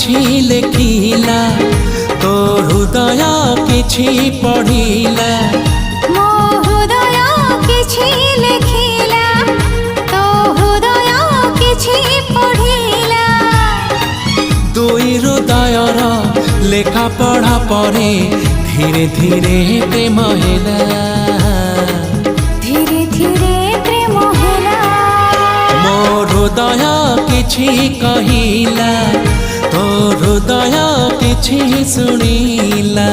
କିଛି ଲେଖିଲା ତୋ ହୃଦୟ କିଛି ପଢ଼ିଲା ମୋ ହୃଦୟ କିଛି ଲେଖିଲା ତୋ ହୃଦୟ କିଛି ପଢ଼ିଲା ଦୁଇ ହୃଦୟର ଲେଖା ପଢ଼ା ପରେ ଧୀରେ ଧୀରେ ପ୍ରେମ ହେଲା ଧୀରେ ଧୀରେ ପ୍ରେମ ହେଲା ମୋ ହୃଦୟ କିଛି କହିଲା ତୋ ହୃଦୟ କିଛି ଶୁଣିଲା।